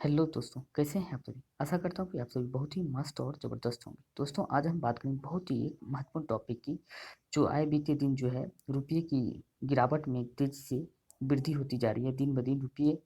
Hello दोस्तों, कैसे हैं आप सभी। आशा करता हूँ कि आप सभी बहुत ही मस्त और ज़बरदस्त होंगे। दोस्तों, आज हम बात करेंगे बहुत ही एक महत्वपूर्ण टॉपिक की, जो आए बीते दिन जो है रुपये की गिरावट में तेजी से वृद्धि होती जा रही है। दिन ब दिन रुपये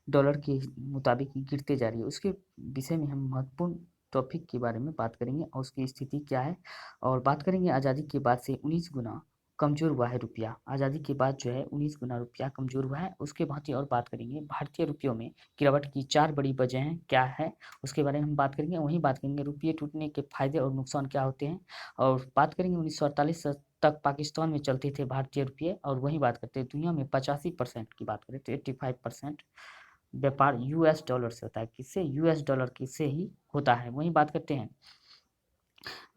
डॉलर के मुताबिक गिरते जा रही है। उसके विषय में हम महत्वपूर्ण टॉपिक के बारे में बात करेंगे और उसकी स्थिति क्या है, और बात करेंगे आज़ादी के बाद से 19 गुना कमज़ोर हुआ है रुपया। आज़ादी के बाद जो है 19 गुना रुपया कमज़ोर हुआ है। उसके बाद ही और बात करेंगे भारतीय रुपयों में गिरावट की 4 बड़ी वजहें क्या है, उसके बारे में हम बात करेंगे। वहीं बात करेंगे रुपये टूटने के फायदे और नुकसान क्या होते हैं, और बात करेंगे 1948 तक पाकिस्तान में चलते थे भारतीय रुपये, और वहीं बात करते हैं दुनिया में 85% की बात करें तो 85% व्यापार यूएस डॉलर से होता है। किससे? यूएस डॉलर किससे ही होता है। वहीं बात करते हैं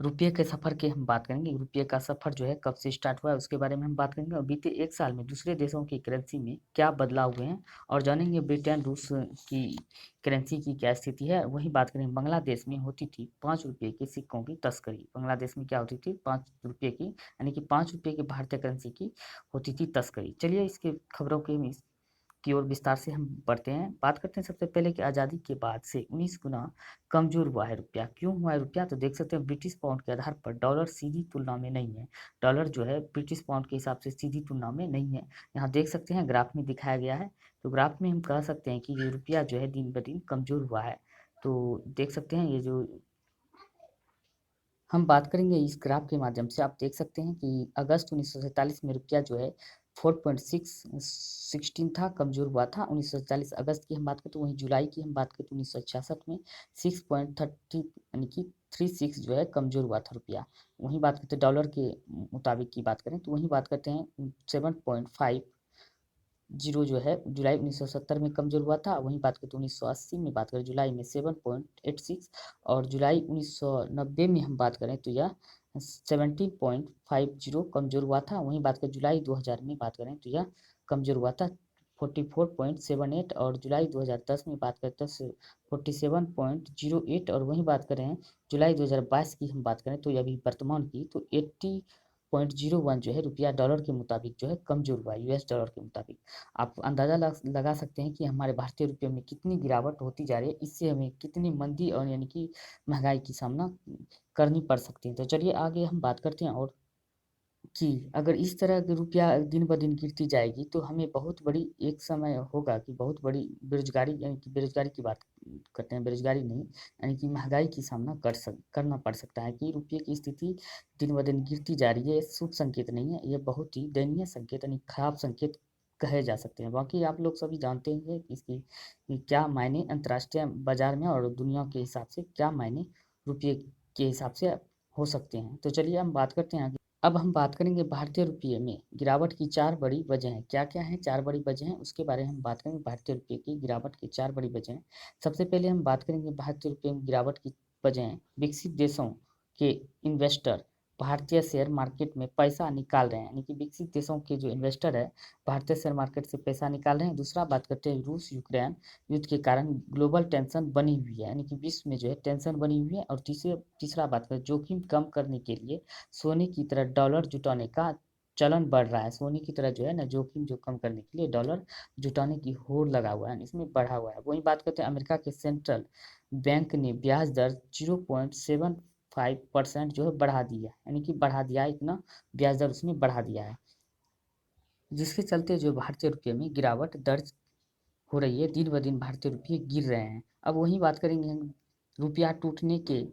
रुपये के सफ़र की, हम बात करेंगे रुपये का सफ़र जो है कब से स्टार्ट हुआ है उसके बारे में हम बात करेंगे, और बीते एक साल में दूसरे देशों की करेंसी में क्या बदलाव हुए हैं, और जानेंगे ब्रिटेन रूस की करेंसी की क्या स्थिति है। वहीं बात करेंगे बांग्लादेश में होती थी 5 रुपये के सिक्कों की तस्करी। बांग्लादेश में क्या होती थी? 5 रुपये की, यानी कि 5 रुपये की भारतीय करेंसी की होती थी तस्करी। चलिए इसके खबरों की ओर विस्तार से हम बढ़ते हैं। बात करते हैं सबसे पहले कि आज़ादी के बाद से 19 गुना कमजोर हुआ है रुपया। क्यों हुआ है रुपया? तो देख सकते हैं ब्रिटिश पाउंड के आधार पर डॉलर सीधी तुलना में नहीं है। डॉलर जो है ब्रिटिश पाउंड के हिसाब से सीधी तुलना में नहीं है। यहाँ देख सकते हैं ग्राफ में दिखाया गया है। तो ग्राफ में हम कह सकते हैं कि ये रुपया जो है दिन ब दिन कमजोर हुआ है। तो देख सकते हैं ये जो हम बात करेंगे इस ग्राफ के माध्यम से, आप देख सकते हैं कि अगस्त 1947 में रुपया जो है 4.16 था, कमजोर हुआ था। 1947 अगस्त की हम बात करें तो वहीं जुलाई की हम बात करें तो 1966 में 6.30 यानी कि 36 जो है कमजोर हुआ था रुपया। वहीं बात करते हैं डॉलर के मुताबिक की बात करें तो वहीं बात करते हैं 7.50 जो है जुलाई 1970 में कमजोर हुआ था। वहीं बात करें तो 1980 में बात करें जुलाई में 7.86, और जुलाई 1990 में हम बात करें तो यह 17.50 कमजोर हुआ था। वहीं बात करें जुलाई 2000 में बात करें तो यह कमजोर हुआ था 44.78, और जुलाई 2010 में बात करें तो 47.08, और वहीं बात करें जुलाई 2022 की हम बात करें तो अभी वर्तमान की तो 80.01 जो है रुपया डॉलर के मुताबिक जो है कमजोर हुआ है, यूएस डॉलर के मुताबिक। आप अंदाज़ा लगा सकते हैं कि हमारे भारतीय रुपये में कितनी गिरावट होती जा रही है। इससे हमें कितनी मंदी और यानी कि महंगाई की सामना करनी पड़ सकती है। तो चलिए आगे हम बात करते हैं, और कि अगर इस तरह की रुपया दिन ब दिन गिरती जाएगी तो हमें बहुत बड़ी एक समय होगा कि बहुत बड़ी बेरोजगारी, यानी कि बेरोजगारी की बात करते हैं, बेरोजगारी नहीं यानी कि महंगाई की सामना करना पड़ सकता है। कि रुपये की स्थिति दिन ब दिन गिरती जा रही है, ये शुभ संकेत नहीं है, ये बहुत ही दयनीय संकेत यानी खराब संकेत कहे जा सकते हैं। बाकी आप लोग सभी जानते हैं कि इसकी कि क्या मायने अंतर्राष्ट्रीय बाजार में और दुनिया के हिसाब से क्या मायने रुपये के हिसाब से हो सकते हैं। तो चलिए हम बात करते हैं आगे। अब हम बात करेंगे भारतीय रुपये में गिरावट की 4 बड़ी वजहें क्या-क्या हैं। 4 बड़ी वजहें उसके बारे में हम बात करेंगे। भारतीय रुपये की गिरावट की 4 बड़ी वजहें। सबसे पहले हम बात करेंगे भारतीय रुपये में गिरावट की वजहें। विकसित देशों के इन्वेस्टर भारतीय शेयर मार्केट में पैसा निकाल रहे हैं, यानी कि विकसित देशों के जो इन्वेस्टर है भारतीय शेयर मार्केट से पैसा निकाल रहे हैं। दूसरा बात करते हैं रूस यूक्रेन युद्ध के कारण ग्लोबल टेंशन बनी हुई है, यानी कि विश्व में जो है टेंशन बनी हुई है। और तीसरा बात करें जोखिम कम करने के लिए सोने की तरह डॉलर जुटाने का चलन बढ़ रहा है। सोने की तरह जो है ना जोखिम जो कम करने के लिए डॉलर जुटाने की होड़ लगा हुआ है, इसमें बढ़ा हुआ है। वहीं बात करते हैं अमेरिका के सेंट्रल बैंक ने ब्याज दर 0.75% जो है बढ़ा दिया, यानी कि बढ़ा दिया है, इतना ब्याज दर उसने बढ़ा दिया है, जिसके चलते जो भारतीय रुपये में गिरावट दर्ज हो रही है। दिन ब दिन भारतीय रुपये गिर रहे हैं। अब वहीं बात करेंगे हम रुपया टूटने के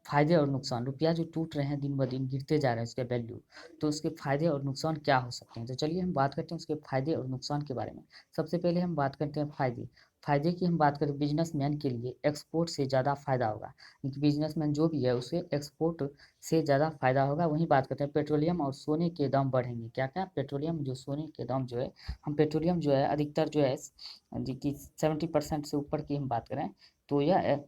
फायदे और नुकसान। रुपया जो टूट रहे हैं दिन ब दिन गिरते जा रहे हैं उसके वैल्यू, तो उसके फायदे और नुकसान क्या हो सकते हैं। तो चलिए हम बात करते हैं उसके फायदे और नुकसान के बारे में। सबसे पहले हम बात करते हैं फायदे। फायदे की हम बात करें बिजनेसमैन के लिए एक्सपोर्ट से ज़्यादा फायदा होगा, क्योंकि बिजनेसमैन जो भी है उसे एक्सपोर्ट से ज़्यादा फायदा होगा। वहीं बात करते हैं पेट्रोलियम और सोने के दाम बढ़ेंगे। क्या क्या? पेट्रोलियम जो सोने के दाम जो है, हम पेट्रोलियम जो है अधिकतर जो है जी कि 70% से ऊपर की हम बात करें तो यह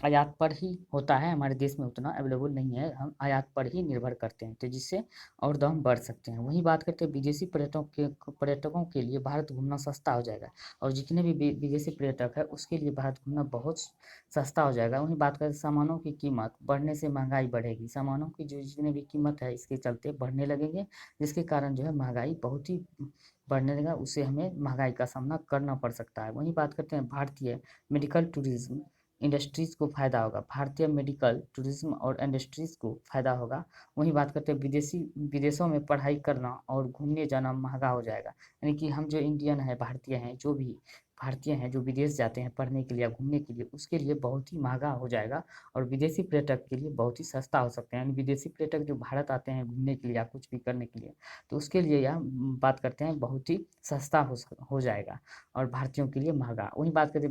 आयात पर ही होता है, हमारे देश में उतना अवेलेबल नहीं है, हम आयात पर ही निर्भर करते हैं, तो जिससे और दाम बढ़ सकते हैं। वहीं बात करते हैं विदेशी पर्यटकों के लिए भारत घूमना सस्ता हो जाएगा, और जितने भी विदेशी पर्यटक है उसके लिए भारत घूमना बहुत सस्ता हो जाएगा। वहीं बात करें सामानों की कीमत बढ़ने से महंगाई बढ़ेगी। सामानों की जो जितने भी कीमत है इसके चलते बढ़ने लगेंगे, जिसके कारण जो है महंगाई बहुत ही बढ़ने देगा, उससे हमें महंगाई का सामना करना पड़ सकता है। वहीं बात करते हैं भारतीय मेडिकल टूरिज्म इंडस्ट्रीज़ को फ़ायदा होगा, भारतीय मेडिकल टूरिज्म और इंडस्ट्रीज़ को फ़ायदा होगा। वहीं बात करते हैं विदेशों में पढ़ाई करना और घूमने जाना महँगा हो जाएगा। यानी कि हम जो इंडियन हैं, भारतीय हैं, जो भी भारतीय हैं जो विदेश जाते हैं पढ़ने के लिए या घूमने के लिए, उसके लिए बहुत ही महँगा हो जाएगा और विदेशी पर्यटक के लिए बहुत ही सस्ता हो सकते हैं। यानी विदेशी पर्यटक जो भारत आते हैं घूमने के लिए या कुछ भी करने के लिए, तो उसके लिए यह बात करते हैं बहुत ही सस्ता हो जाएगा और भारतीयों के लिए महँगा। वहीं बात करें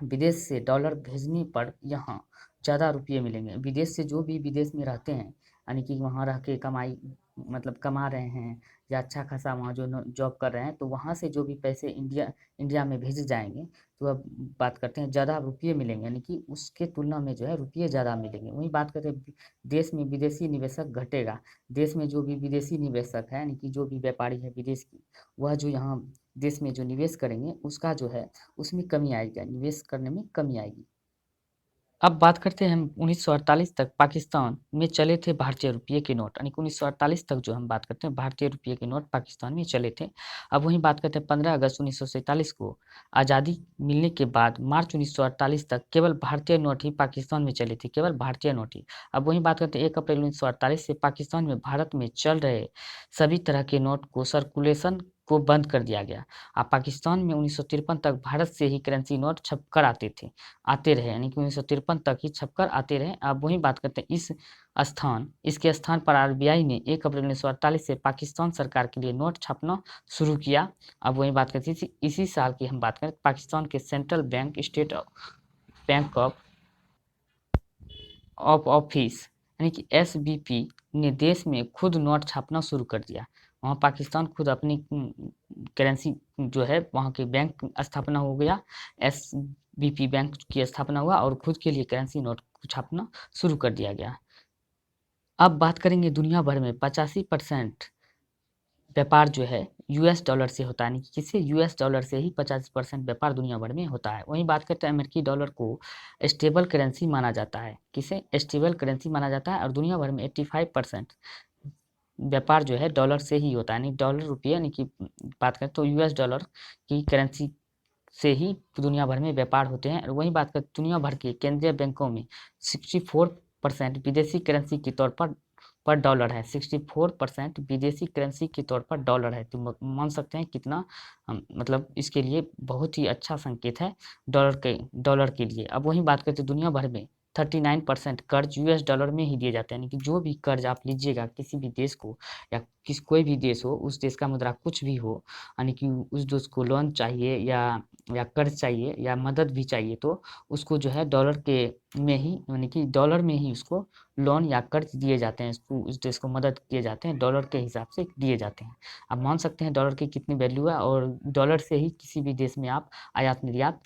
विदेश से डॉलर भेजने पर यहाँ ज़्यादा रुपये मिलेंगे। विदेश से जो भी विदेश में रहते हैं, यानी कि वहाँ रह के कमाई मतलब कमा रहे हैं या अच्छा खासा वहाँ जो जॉब कर रहे हैं, तो वहाँ से जो भी पैसे इंडिया में भेजे जाएंगे, तो अब बात करते हैं ज़्यादा रुपये मिलेंगे, यानी कि उसके तुलना में जो है रुपये ज़्यादा मिलेंगे। वहीं बात करें देश में विदेशी निवेशक घटेगा। देश में जो भी विदेशी निवेशक है, यानी कि जो भी व्यापारी है विदेश की, वह जो यहाँ देश में जो निवेश करेंगे उसका जो है उसमें कमी आएगी, निवेश करने में कमी आएगी। अब बात करते हैं हम 1948 तक पाकिस्तान में चले थे भारतीय रुपये के नोट, यानी कि 1948 तक जो हम बात करते हैं भारतीय रुपये के नोट पाकिस्तान में चले थे। अब वहीं बात करते हैं 15 अगस्त 1947 को आज़ादी मिलने के बाद मार्च 1948 तक केवल भारतीय नोट ही पाकिस्तान में चले थे, केवल भारतीय नोट ही। अब वहीं बात करते हैं 1 अप्रैल 1948 से पाकिस्तान में भारत में चल रहे सभी तरह के नोट को सर्कुलेशन को बंद कर दिया गया। अब पाकिस्तान में 1953 तक भारत से ही करेंसी नोट छपकर आते रहे, यानी कि 1953 तक ही छपकर आते रहे। अब वहीं बात करते हैं इसके स्थान पर आरबीआई ने 1 अप्रैल 1948 से पाकिस्तान सरकार के लिए नोट छापना शुरू किया। अब वहीं बात करते हैं इसी साल की हम बात करें पाकिस्तान के central bank state bank of office यानी कि एसबीपी ने देश में खुद नोट छापना शुरू कर दिया। वहाँ पाकिस्तान खुद अपनी करेंसी जो है वहाँ के बैंक स्थापना हो गया, एसबीपी बैंक की स्थापना हुआ और खुद के लिए करेंसी नोट छापना शुरू कर दिया गया। अब बात करेंगे दुनिया भर में 85% व्यापार जो है यूएस डॉलर से होता है, यानी कि किसी यूएस डॉलर से ही 50% व्यापार दुनिया भर में होता है। वहीं बात करते हैं अमेरिकी डॉलर को स्टेबल करेंसी माना जाता है, किसे स्टेबल करेंसी माना जाता है और दुनिया भर में 85% व्यापार जो है डॉलर से ही होता है, यानी डॉलर रुपये, यानी कि बात करें तो यूएस डॉलर की करेंसी से ही दुनिया भर में व्यापार होते हैं। और वहीं बात करें दुनिया भर के केंद्रीय बैंकों में 64% विदेशी करेंसी के तौर पर डॉलर है, 64% विदेशी करेंसी के तौर पर डॉलर है। तो मान सकते हैं कितना मतलब इसके लिए बहुत ही अच्छा संकेत है डॉलर के लिए। अब वहीं बात करते हैं दुनिया भर में 39% कर्ज यूएस डॉलर में ही दिए जाते हैं, यानी कि जो भी कर्ज आप लीजिएगा किसी भी देश को या कोई भी देश हो, उस देश का मुद्रा कुछ भी हो, यानी कि उस देश को लोन चाहिए या कर्ज चाहिए या मदद भी चाहिए, तो उसको जो है डॉलर के में ही, यानी कि डॉलर में ही उसको लोन या कर्ज दिए जाते हैं, उस देश को मदद किए जाते हैं, डॉलर के हिसाब से दिए जाते हैं। आप मान सकते हैं डॉलर की कितनी वैल्यू है और डॉलर से ही किसी भी देश में आप आयात निर्यात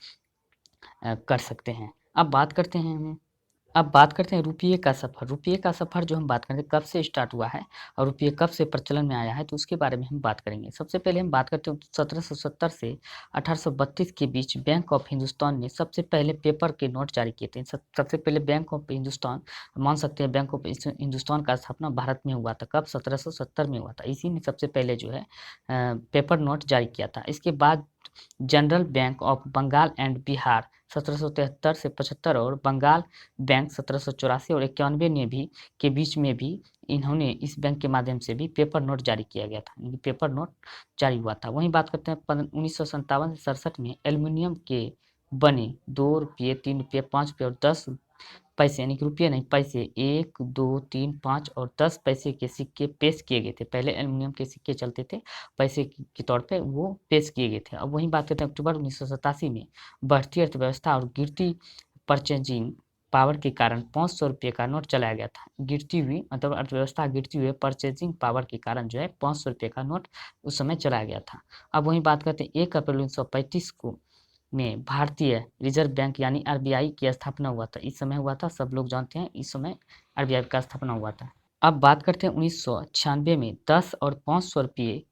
कर सकते हैं। अब बात करते हैं रुपये का सफ़र। रुपये का सफ़र जो हम बात करेंगे कब से स्टार्ट हुआ है और रुपये कब से प्रचलन में आया है, तो उसके बारे में हम बात करेंगे। सबसे पहले हम बात करते हैं 1770 से 1832 के बीच बैंक ऑफ हिंदुस्तान ने सबसे पहले पेपर के नोट जारी किए थे। सबसे पहले बैंक ऑफ हिंदुस्तान, मान सकते हैं बैंक ऑफ हिंदुस्तान का स्थापना भारत में हुआ था। कब? 1770 में हुआ था। इसी ने सबसे पहले जो है पेपर नोट जारी किया था। इसके बाद general bank of Bengal and Bihar 1773 से 75 और बंगाल बैंक 1784 और 91 ने भी के बीच में भी इन्होंने इस बैंक के माध्यम से भी पेपर नोट जारी किया गया था, पेपर नोट जारी हुआ था। वहीं बात करते हैं 1957 से 67 में एल्युमिनियम के बने 2 रुपये, 3 रुपये, 5 रुपये और 10 पैसे, यानी कि रुपये नहीं पैसे, 1, 2, 3, 5 और 10 पैसे के सिक्के पेश किए गए थे। पहले एल्युमिनियम के सिक्के चलते थे, पैसे के तौर पे वो पेश किए गए थे। अब वहीं बात करते हैं अक्टूबर 1987 में बढ़ती अर्थव्यवस्था और गिरती परचेजिंग पावर के कारण 500 रुपये का नोट चलाया गया था। गिरती हुई मतलब अर्थव्यवस्था गिरती हुई परचेजिंग पावर के कारण जो है 500 रुपये का नोट उस समय चलाया गया था। अब वहीं बात करते हैं 1 अप्रैल 1935 को में भारतीय रिजर्व बैंक यानी आरबीआई की स्थापना हुआ था। इस समय हुआ था, सब लोग जानते हैं, इस समय आरबीआई का स्थापना हुआ था। अब बात करते हैं 1996 में 10 और 500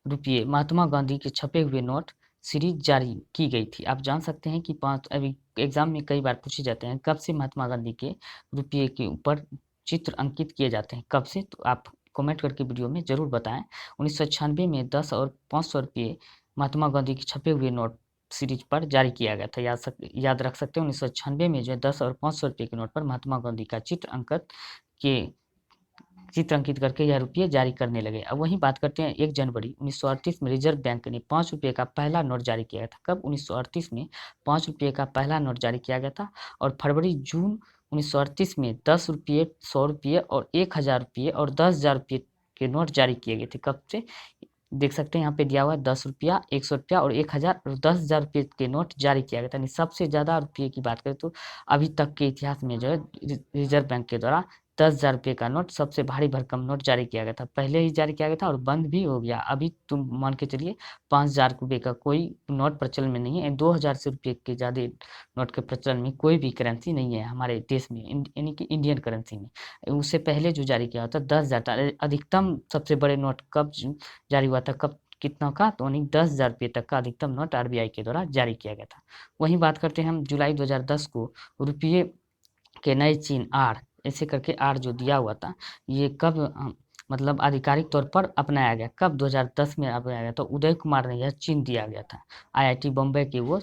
रुपये महात्मा गांधी के छपे हुए नोट सीरीज जारी की गई थी। आप जान सकते हैं कि अभी एग्जाम में कई बार पूछे जाते हैं कब से महात्मा गांधी के रुपये के ऊपर चित्र अंकित किए जाते हैं, कब से, तो आप कमेंट करके वीडियो में ज़रूर बताएं। 1996 में 10 और 500 रुपये महात्मा गांधी के छपे हुए नोट सीरीज पर जारी किया गया था। याद रख सकते हैं 1996 में जो है 10 और 500 रुपये के नोट पर महात्मा गांधी का चित्र अंकित करके यह रुपये जारी करने लगे। अब वहीं बात करते हैं 1 जनवरी 1938 में रिजर्व बैंक ने 5 रुपये का पहला नोट जारी किया था। कब? 1938 में 5 रुपये का पहला नोट जारी किया गया था। और फरवरी जून 1938 में 10 रुपये, 100 रुपये और 1000 रुपये और 10,000 रुपये के नोट जारी किए गए थे। कब से? देख सकते हैं यहाँ पे दिया हुआ है 10 रुपया, 100 रुपया और 1000 और 10,000 रुपये के नोट जारी किया गया था। यानी सबसे ज़्यादा रुपये की बात करें तो अभी तक के इतिहास में जो है रिजर्व बैंक के द्वारा 10,000 रुपये का नोट, सबसे भारी भरकम नोट जारी किया गया था। पहले ही जारी किया गया था और बंद भी हो गया। अभी तुम मान के चलिए 5,000 रुपये का कोई नोट प्रचलन में नहीं है। 2,000 से रुपये के ज़्यादा नोट के प्रचलन में कोई भी करेंसी नहीं है हमारे देश में, यानी कि इंडियन करेंसी में। उससे पहले जो जारी किया होता 10,000 था। अधिकतम सबसे बड़े नोट कब जारी हुआ था? कब? कितना का? तो यानी 10,000 रुपये तक का अधिकतम नोट आरबीआई के द्वारा जारी किया गया था। वहीं बात करते हैं हम जुलाई 2010 को रुपये के नए चिन्ह आर, ऐसे करके आर जो दिया हुआ था, ये कब मतलब आधिकारिक तौर पर अपनाया गया? कब? 2010 में अपनाया गया। तो उदय कुमार ने यह चिन्ह दिया गया था। आईआईटी बॉम्बे के वो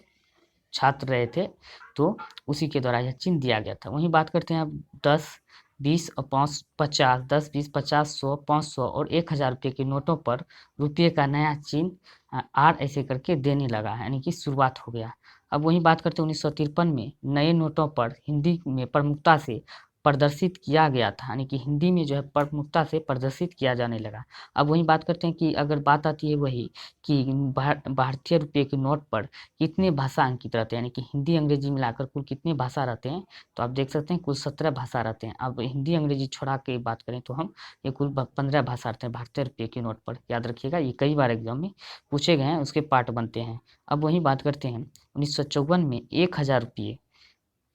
छात्र रहे थे, तो उसी के द्वारा यह चिन्ह दिया गया था। वहीं बात करते हैं अब 10, 20 और 5, 50, 10, 20, 50, 100, 500 और 1000 रुपये के नोटों पर रुपये का नया चिन्ह आर ऐसे करके देने लगा, यानी कि शुरुआत हो गया। अब वहीं बात करते हैं 1953 में नए नोटों पर हिंदी में प्रमुखता से प्रदर्शित किया गया था, यानी कि हिंदी में जो है प्रमुखता से प्रदर्शित किया जाने लगा। अब वहीं बात करते हैं कि अगर बात आती है वही कि भारतीय रुपये के नोट पर कितने भाषा अंकित रहते हैं, यानी कि हिंदी अंग्रेजी मिलाकर कुल कितने भाषा रहते हैं? तो आप देख सकते हैं कुल 17 भाषा रहते हैं। अब हिंदी अंग्रेजी छोड़ा के बात करें तो हम ये कुल 15 भाषा रहते हैं भारतीय रुपये के नोट पर। याद रखिएगा, ये कई बार एग्जाम में पूछे गए हैं, उसके पार्ट बनते हैं। अब वहीं बात करते हैं 1954 में 1000 रुपये,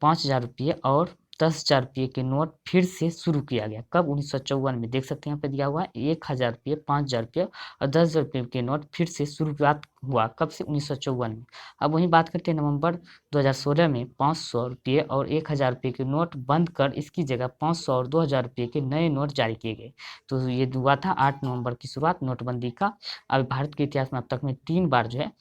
5,000 रुपये और 10,000 रुपये के नोट फिर से शुरू किया गया। कब? 1954 में। देख सकते हैं यहाँ पे दिया हुआ है 1000 रुपये, 5,000 रुपये और 10,000 रुपये के नोट फिर से शुरुआत हुआ। कब से? 1954 में। अब वहीं बात करते हैं नवंबर 2016 में 500 रुपये और 1000 रुपये के नोट बंद कर इसकी जगह 500 और 2000 रुपये के नए नोट जारी किए गए। तो ये हुआ था 8 नवंबर की शुरुआत नोटबंदी का। अब भारत के इतिहास में अब तक में 3 बार जो है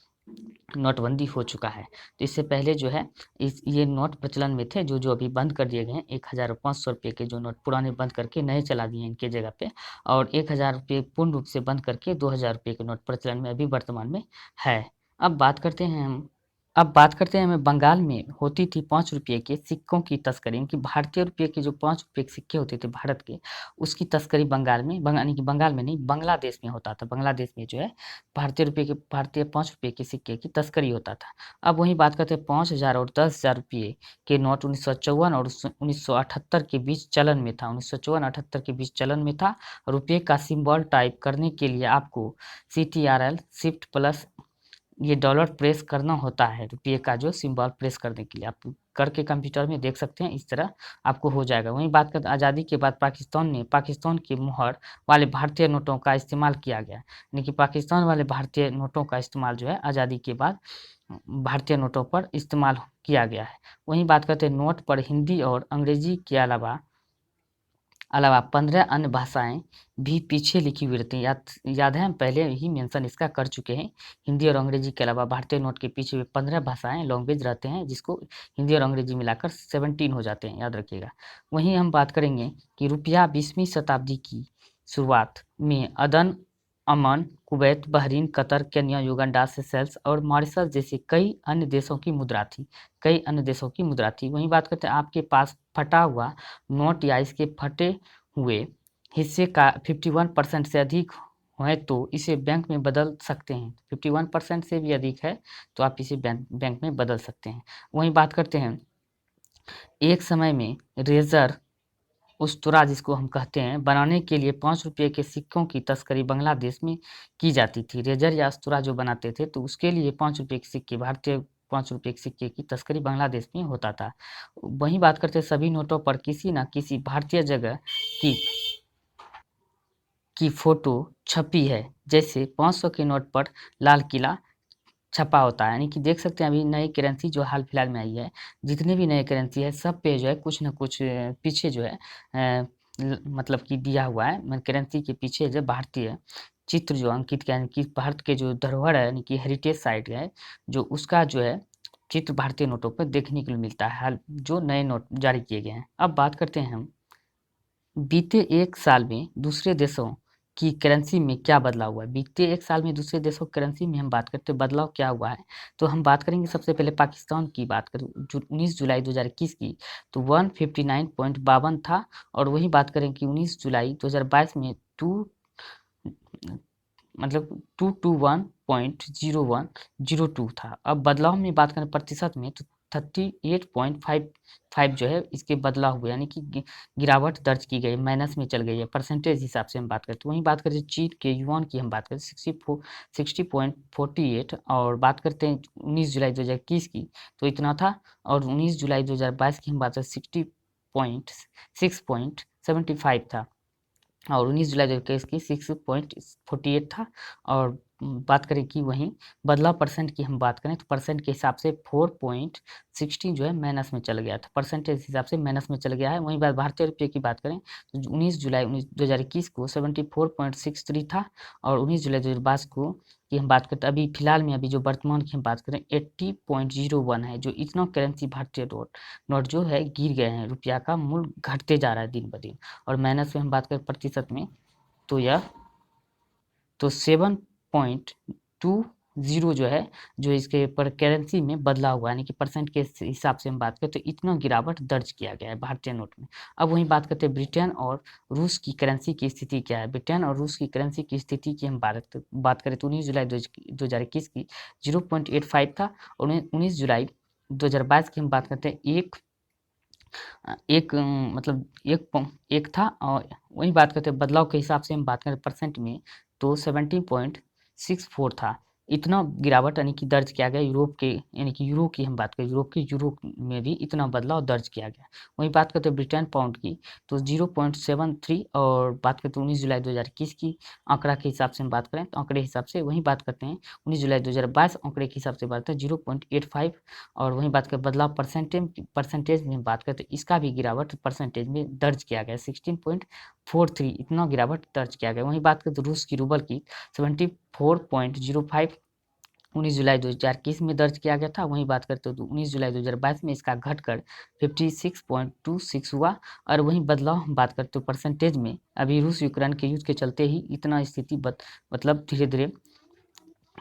नोटबंदी हो चुका है। तो इससे पहले जो है ये नोट प्रचलन में थे, जो अभी बंद कर दिए गए हैं। 1000 और 500 रुपये के जो नोट पुराने बंद करके नए चला दिए इनके जगह पे, और 1000 रुपये पूर्ण रूप से बंद करके 2000 रुपये के नोट प्रचलन में अभी वर्तमान में है। अब बात करते हैं हमें बंगाल में होती थी 5 रुपये के सिक्कों की तस्करी। इनकी भारतीय रुपये के जो 5 रुपये के सिक्के होते थे भारत के, उसकी तस्करी बंगाल में, यानी कि बंगाल में नहीं, बांग्लादेश में होता था। बांग्लादेश में जो है भारतीय 5 रुपये के सिक्के की तस्करी होता था। अब वहीं बात करते हैं 5,000 और 10,000 रुपये के नोट 1954 और 1978 के बीच चलन में था। 1954-78 के बीच चलन में था। रुपये का सिंबल टाइप करने के लिए आपको CTRL शिफ्ट प्लस ये डॉलर प्रेस करना होता है। रुपये का जो सिंबल प्रेस करने के लिए आप करके कंप्यूटर में देख सकते हैं, इस तरह आपको हो जाएगा। वहीं बात करते हैं आज़ादी के बाद पाकिस्तान के मुहर वाले भारतीय नोटों का इस्तेमाल किया गया, यानी कि पाकिस्तान वाले भारतीय नोटों का इस्तेमाल जो है आज़ादी के बाद भारतीय नोटों पर इस्तेमाल किया गया है। वहीं बात करते हैं नोट पर हिंदी और अंग्रेजी के अलावा 15 अन्य भाषाएं भी पीछे लिखी हुई रहती हैं। याद है, हम पहले ही मेंशन इसका कर चुके हैं। हिंदी और अंग्रेजी के अलावा भारतीय नोट के पीछे भी 15 भाषाएं लैंग्वेज रहते हैं, जिसको हिंदी और अंग्रेजी मिलाकर 17 हो जाते हैं, याद रखिएगा। वहीं हम बात करेंगे कि रुपया 20वीं शताब्दी की शुरुआत में Aden, Oman, Kuwait, Bahrain, Qatar, Kenya, Uganda, Seychelles और मॉरिशस जैसे कई अन्य देशों की मुद्रा थी। वहीं बात करते हैं आपके पास फटा हुआ नोट या इसके फटे हुए हिस्से का 51% से अधिक है तो इसे बैंक में बदल सकते हैं। 51% से भी अधिक है तो आप इसे बैंक में बदल सकते हैं। वहीं बात करते हैं एक समय में रेजर उस्तरा, जिसको हम कहते हैं, बनाने के लिए 5 रुपये के सिक्कों की तस्करी बांग्लादेश में की जाती थी। रेजर या उस्तरा जो बनाते थे तो उसके लिए 5 रुपये के सिक्के, भारतीय 5 रुपये के सिक्के की तस्करी बांग्लादेश में होता था। वहीं बात करते हैं सभी नोटों पर किसी न किसी भारतीय जगह की फोटो छपी है। जैसे 500 के नोट पर लाल किला छपा होता है, यानी कि देख सकते हैं अभी नई करेंसी जो हाल फिलहाल में आई है, जितने भी नए करेंसी है सब पे जो है कुछ न कुछ पीछे जो है मतलब कि दिया हुआ है, मैं करेंसी के पीछे जो भारतीय चित्र जो अंकित किया, यानी कि भारत के जो धरोहर है, यानी कि हेरिटेज साइट है, जो उसका जो है चित्र भारतीय नोटों पर देखने के लिए मिलता है, हाल जो नए नोट जारी किए गए हैं। अब बात करते हैं हम बीते एक साल में दूसरे देशों की करेंसी में क्या बदलाव हुआ है। बीते एक साल में दूसरे देशों की करेंसी में हम बात करते हैं बदलाव क्या हुआ है, तो हम बात करेंगे सबसे पहले पाकिस्तान की बात करें, जो 19 जुलाई 2021 की तो 159.52 था, और वही बात करें कि 19 जुलाई 2022 में मतलब 221.0102 था। अब बदलाव में बात करें प्रतिशत में तो 38.55 जो है इसके बदलाव हुए, यानी कि गिरावट दर्ज की गई, माइनस में चल गई है। परसेंटेज हिसाब से हम बात करें तो वहीं बात करें चीन के युआन की, हम बात करें 60.48, और बात करते हैं 19 जुलाई 2021 की तो इतना था, और 19 जुलाई 2022 की हम बात करें 60.6.75 था, और 19 जुलाई 2021 की 6.48 था। और बात करें कि वहीं बदलाव परसेंट की हम बात करें तो परसेंट के हिसाब से 4.16 जो है माइनस में चल गया था, परसेंटेज हिसाब से माइनस में चल गया है। वहीं बात भारतीय रुपये की बात करें तो 19 जुलाई 2021 को 74.63 था, और 19 जुलाई 2022 को की हम बात करते अभी फिलहाल में, अभी जो वर्तमान की हम बात करें 80.01 है, जो इतना करेंसी भारतीय नोट जो है गिर गए हैं, रुपया का मूल्य घटते जा रहा है दिन ब दिन। और माइनस में हम बात करें प्रतिशत में तो यह तो 7.20 जो है, जो इसके पर करेंसी में बदलाव हुआ, यानी कि परसेंट के हिसाब से हम बात करें तो इतना गिरावट दर्ज किया गया है भारतीय नोट में। अब वहीं बात करते हैं ब्रिटेन और रूस की करेंसी की स्थिति क्या है। ब्रिटेन और रूस की करेंसी की स्थिति की हम बात करें तो 19 जुलाई 2021 की 0.85 था, और 19 जुलाई 2022 की हम बात करते हैं मतलब एक था। और वही बात करते हैं बदलाव के हिसाब से हम बात करें परसेंट में तो 17.64 था। इतना गिरावट यानी कि दर्ज किया गया यूरोप के, यानी कि यूरो की हम बात करें यूरो में भी इतना बदलाव दर्ज किया गया। वहीं बात करते हैं ब्रिटेन पाउंड की तो 0.73, और बात करते हैं 19 जुलाई 2021 की आंकड़ा के हिसाब से हम बात करें तो आंकड़े हिसाब से वहीं बात करते हैं 19 जुलाई 2022 आंकड़े के हिसाब से बात करें 0.85, और वहीं बात करें बदलाव परसेंटेज में बात करें तो इसका भी गिरावट परसेंटेज में दर्ज किया गया 16.43, इतना गिरावट दर्ज किया गया। वहीं बात करें तो रूस की रूबल की 74.05 19 जुलाई 2021 में दर्ज किया गया था। वहीं बात करते तो 19 जुलाई 2022 में इसका घटकर 56.26 हुआ। और वहीं बदलाव हम बात करते तो परसेंटेज में अभी रूस यूक्रेन के युद्ध के चलते ही इतना स्थिति मतलब धीरे धीरे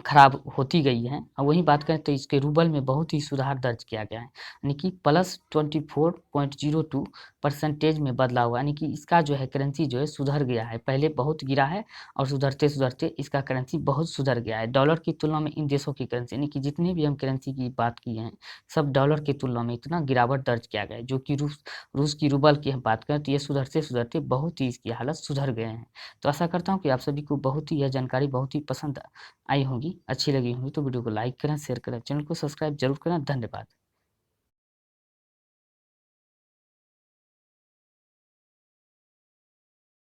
खराब होती गई है। और वहीं बात करें तो इसके रूबल में बहुत ही सुधार दर्ज किया गया है, यानी कि +24.02 परसेंटेज में बदलाव हुआ, यानी कि इसका जो है करेंसी जो है सुधर गया है, पहले बहुत गिरा है और सुधरते सुधरते इसका करेंसी बहुत सुधर गया है। डॉलर की तुलना में इन देशों की करेंसी, यानी कि जितने भी हम करेंसी की बात की हैं सब डॉलर की तुलना में इतना गिरावट दर्ज किया गया है। जो कि रूस की रूबल की हम बात करें तो ये सुधरते सुधरते बहुत ही इसकी हालत सुधर गए हैं। तो आशा करता हूँ कि आप सभी को बहुत ही यह जानकारी बहुत ही पसंद आई होगी, अच्छी लगी होगी, तो वीडियो को लाइक करें, शेयर करें, चैनल को सब्सक्राइब जरूर करें। धन्यवाद।